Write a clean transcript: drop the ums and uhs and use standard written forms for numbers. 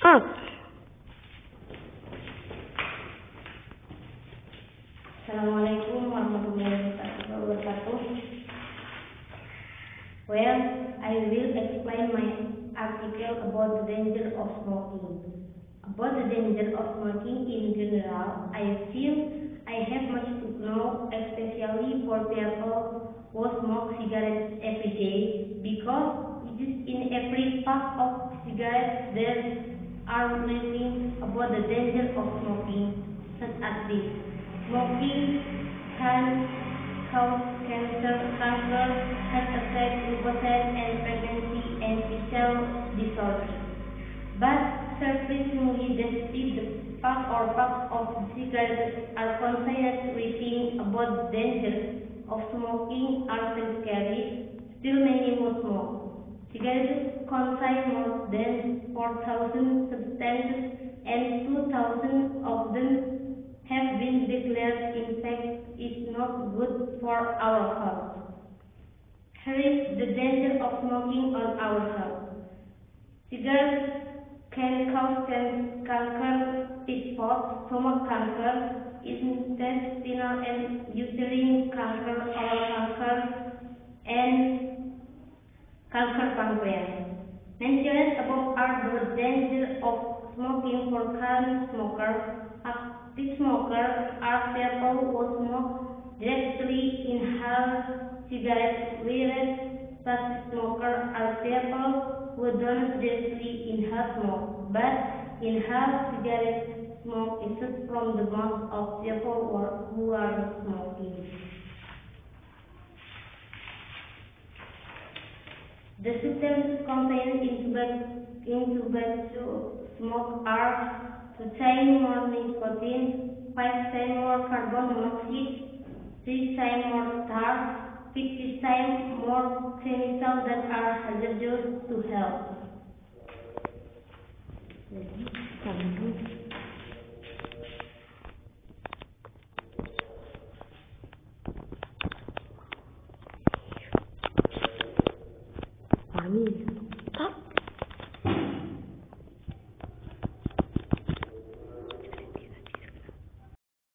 Assalamualaikum warahmatullahi wabarakatuh. Well, I will explain my article about the danger of smoking. About the danger of smoking in general, I feel I have much to know, especially for people who smoke cigarettes every day, because it is in every pack of cigarettes there are warnings about the danger of smoking, such as this. Smoking can cause cancer, heart attack, impotence, and pregnancy and sexual disorders. But surprisingly, despite the pack or packs of cigarettes are considered reading about the danger of smoking are so scary, still many will smoke. Cigarettes contain more than 4,000 substances and 2,000 of them have been declared infectious is not good for our health. Here is the danger of smoking on our health. Cigarettes can cause cancer, typhoid, stomach cancer, intestinal and uterine cancer, oral cancer, and cancer pancreas. Mentioned above are the dangers of smoking for current smokers. Active smokers are people who smoke directly inhale cigarettes, whereas passive smokers are people who don't directly inhale smoke, but inhale cigarette smoke is from the mouth of people who are not smoking. The substances contained in tobacco smoke are 2 times more nicotine, 5 times more carbon monoxide, 3 times more tar, 50 times more chemicals that are hazardous to health. Amin.